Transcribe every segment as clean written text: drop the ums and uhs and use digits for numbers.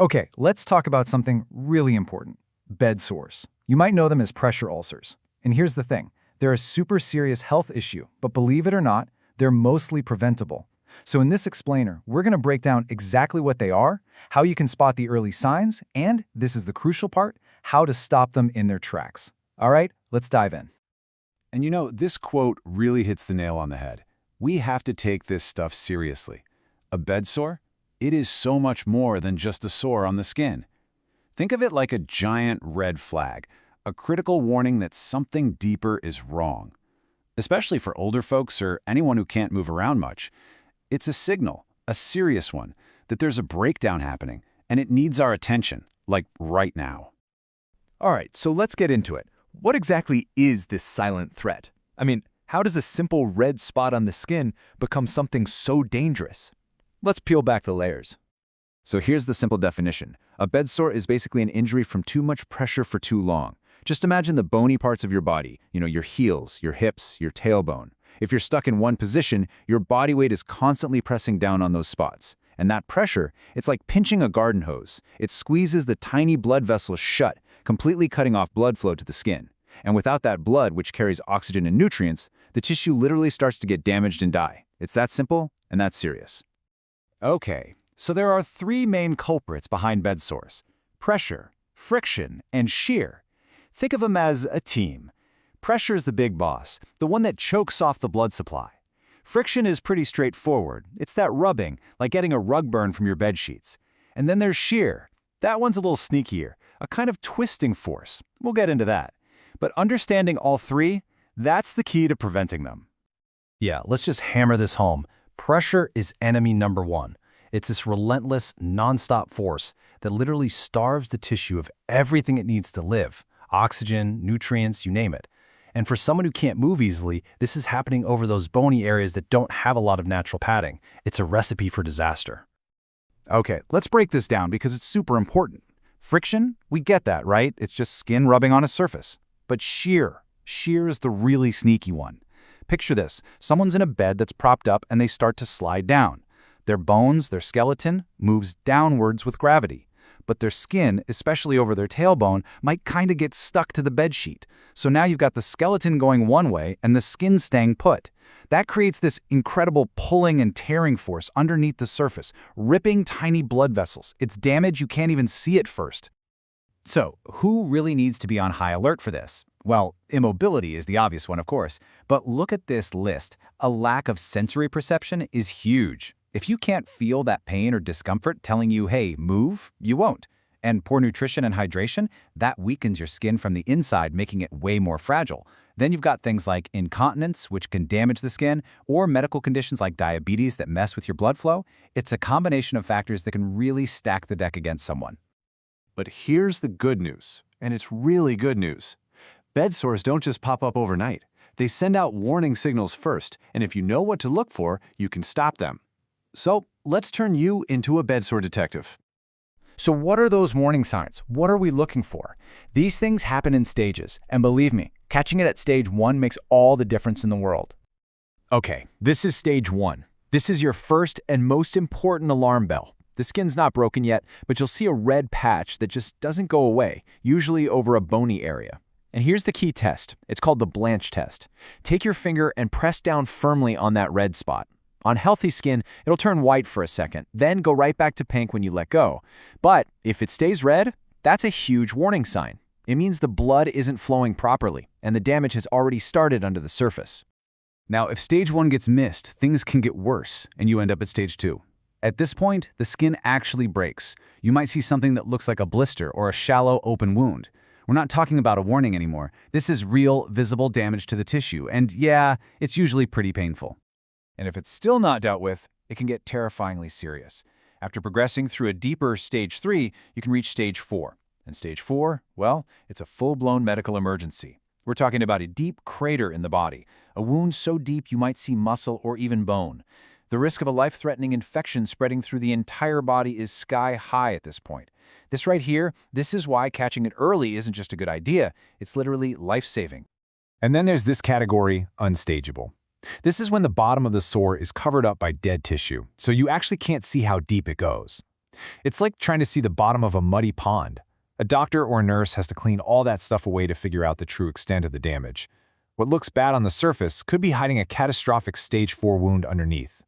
Okay, let's talk about something really important. Bed sores. You might know them as pressure ulcers. And here's the thing. They're a super serious health issue, but believe it or not, they're mostly preventable. So in this explainer, we're going to break down exactly what they are, how you can spot the early signs, and, this is the crucial part, how to stop them in their tracks. All right, let's dive in. And you know, this quote really hits the nail on the head. We have to take this stuff seriously. A bed sore? It is so much more than just a sore on the skin. Think of it like a giant red flag, a critical warning that something deeper is wrong. Especially for older folks or anyone who can't move around much. It's a signal, a serious one, that there's a breakdown happening, and it needs our attention, like right now. All right, so let's get into it. What exactly is this silent threat? I mean, how does a simple red spot on the skin become something so dangerous? Let's peel back the layers. So here's the simple definition. A bed sore is basically an injury from too much pressure for too long. Just imagine the bony parts of your body, your heels, your hips, your tailbone. If you're stuck in one position, your body weight is constantly pressing down on those spots. And that pressure, it's like pinching a garden hose. It squeezes the tiny blood vessels shut, completely cutting off blood flow to the skin. And without that blood, which carries oxygen and nutrients, the tissue literally starts to get damaged and die. It's that simple, and that's serious. Okay, so there are three main culprits behind bed sores: pressure, friction, and shear. Think of them as a team. Pressure is the big boss, the one that chokes off the blood supply. Friction is pretty straightforward. It's that rubbing, like getting a rug burn from your bed sheets. And then there's shear. That one's a little sneakier, a kind of twisting force. We'll get into that. But understanding all three, that's the key to preventing them. Yeah, let's just hammer this home. Pressure is enemy number one. It's this relentless, nonstop force that literally starves the tissue of everything it needs to live. Oxygen, nutrients, you name it. And for someone who can't move easily, this is happening over those bony areas that don't have a lot of natural padding. It's a recipe for disaster. Okay, let's break this down because it's super important. Friction, we get that, right? It's just skin rubbing on a surface. But shear is the really sneaky one. Picture this. Someone's in a bed that's propped up and they start to slide down. Their bones, their skeleton, moves downwards with gravity. But their skin, especially over their tailbone, might kind of get stuck to the bedsheet. So now you've got the skeleton going one way and the skin staying put. That creates this incredible pulling and tearing force underneath the surface, ripping tiny blood vessels. It's damage you can't even see at first. So, who really needs to be on high alert for this? Well, immobility is the obvious one, of course. But look at this list. A lack of sensory perception is huge. If you can't feel that pain or discomfort telling you, hey, move, you won't. And poor nutrition and hydration, that weakens your skin from the inside, making it way more fragile. Then you've got things like incontinence, which can damage the skin, or medical conditions like diabetes that mess with your blood flow. It's a combination of factors that can really stack the deck against someone. But here's the good news, and it's really good news. Bed sores don't just pop up overnight. They send out warning signals first, and if you know what to look for, you can stop them. So let's turn you into a bed sore detective. So what are those warning signs? What are we looking for? These things happen in stages, and believe me, catching it at stage 1 makes all the difference in the world. Okay, this is stage 1. This is your first and most important alarm bell. The skin's not broken yet, but you'll see a red patch that just doesn't go away, usually over a bony area. And here's the key test. It's called the blanch test. Take your finger and press down firmly on that red spot. On healthy skin, it'll turn white for a second, then go right back to pink when you let go. But if it stays red, that's a huge warning sign. It means the blood isn't flowing properly, and the damage has already started under the surface. Now, if stage 1 gets missed, things can get worse, and you end up at stage 2. At this point, the skin actually breaks. You might see something that looks like a blister or a shallow open wound. We're not talking about a warning anymore. This is real, visible damage to the tissue, and yeah, it's usually pretty painful. And if it's still not dealt with, it can get terrifyingly serious. After progressing through a deeper stage 3, you can reach stage 4. And stage 4, well, it's a full-blown medical emergency. We're talking about a deep crater in the body, a wound so deep you might see muscle or even bone. The risk of a life-threatening infection spreading through the entire body is sky-high at this point. This right here, this is why catching it early isn't just a good idea, it's literally life-saving. And then there's this category, unstageable. This is when the bottom of the sore is covered up by dead tissue, so you actually can't see how deep it goes. It's like trying to see the bottom of a muddy pond. A doctor or nurse has to clean all that stuff away to figure out the true extent of the damage. What looks bad on the surface could be hiding a catastrophic stage 4 wound underneath.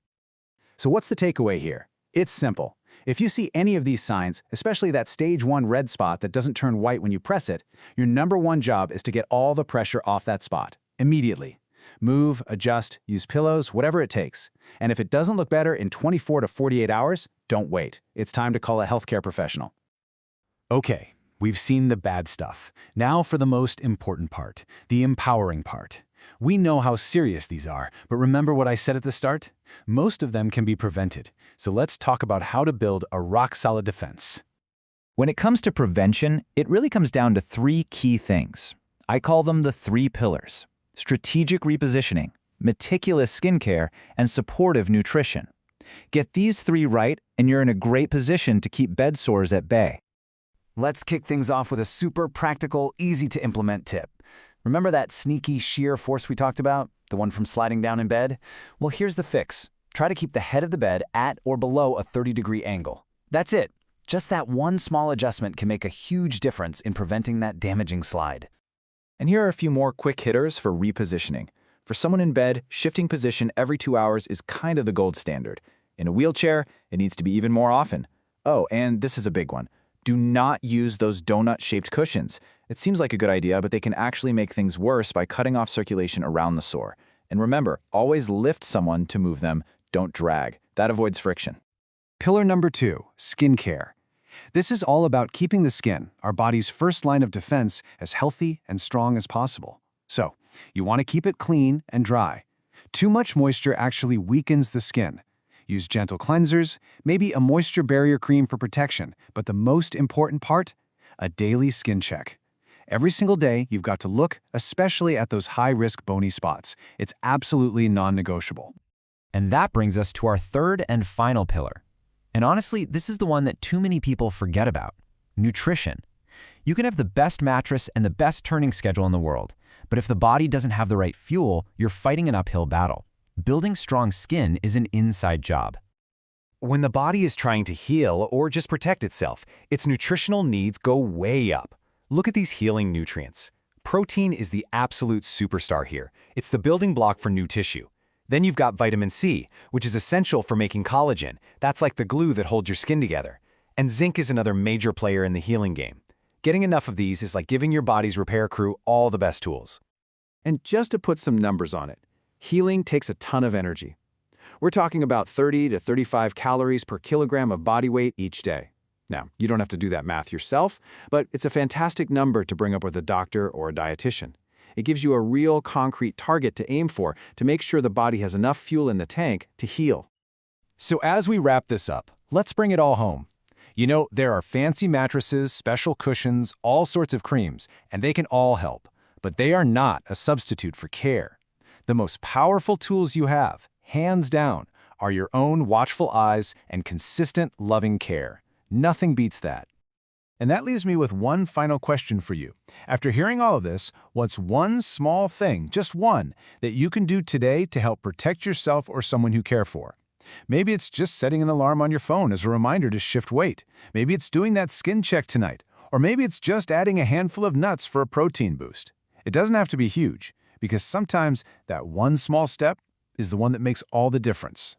So what's the takeaway here? It's simple. If you see any of these signs, especially that stage 1 red spot that doesn't turn white when you press it, your #1 job is to get all the pressure off that spot, immediately. Move, adjust, use pillows, whatever it takes. And if it doesn't look better in 24 to 48 hours, don't wait. It's time to call a healthcare professional. Okay, we've seen the bad stuff. Now for the most important part, the empowering part. We know how serious these are, but remember what I said at the start? Most of them can be prevented. So let's talk about how to build a rock-solid defense. When it comes to prevention, it really comes down to 3 key things. I call them the 3 pillars: strategic repositioning, meticulous skincare, and supportive nutrition. Get these 3 right, and you're in a great position to keep bed sores at bay. Let's kick things off with a super practical, easy-to-implement tip. Remember that sneaky shear force we talked about? The one from sliding down in bed? Well, here's the fix. Try to keep the head of the bed at or below a 30-degree angle. That's it. Just that one small adjustment can make a huge difference in preventing that damaging slide. And here are a few more quick hitters for repositioning. For someone in bed, shifting position every 2 hours is kind of the gold standard. In a wheelchair, it needs to be even more often. Oh, and this is a big one. Do not use those donut-shaped cushions. It seems like a good idea, but they can actually make things worse by cutting off circulation around the sore. And remember, always lift someone to move them. Don't drag. That avoids friction. Pillar number 2, skincare. This is all about keeping the skin, our body's first line of defense, as healthy and strong as possible. So, you want to keep it clean and dry. Too much moisture actually weakens the skin. Use gentle cleansers, maybe a moisture barrier cream for protection, but the most important part? A daily skin check. Every single day, you've got to look, especially at those high-risk bony spots. It's absolutely non-negotiable. And that brings us to our 3rd and final pillar. And honestly, this is the one that too many people forget about: nutrition. You can have the best mattress and the best turning schedule in the world, but if the body doesn't have the right fuel, you're fighting an uphill battle. Building strong skin is an inside job. When the body is trying to heal or just protect itself, its nutritional needs go way up. Look at these healing nutrients. Protein is the absolute superstar here. It's the building block for new tissue. Then you've got vitamin C, which is essential for making collagen. That's like the glue that holds your skin together. And zinc is another major player in the healing game. Getting enough of these is like giving your body's repair crew all the best tools. And just to put some numbers on it, healing takes a ton of energy. We're talking about 30 to 35 calories per kilogram of body weight each day. Now, you don't have to do that math yourself, but it's a fantastic number to bring up with a doctor or a dietitian. It gives you a real concrete target to aim for to make sure the body has enough fuel in the tank to heal. So as we wrap this up, let's bring it all home. You know, there are fancy mattresses, special cushions, all sorts of creams, and they can all help. But they are not a substitute for care. The most powerful tools you have, hands down, are your own watchful eyes and consistent, loving care. Nothing beats that. And that leaves me with one final question for you. After hearing all of this, what's one small thing, just one, that you can do today to help protect yourself or someone you care for? Maybe it's just setting an alarm on your phone as a reminder to shift weight. Maybe it's doing that skin check tonight. Or maybe it's just adding a handful of nuts for a protein boost. It doesn't have to be huge, because sometimes that one small step is the one that makes all the difference.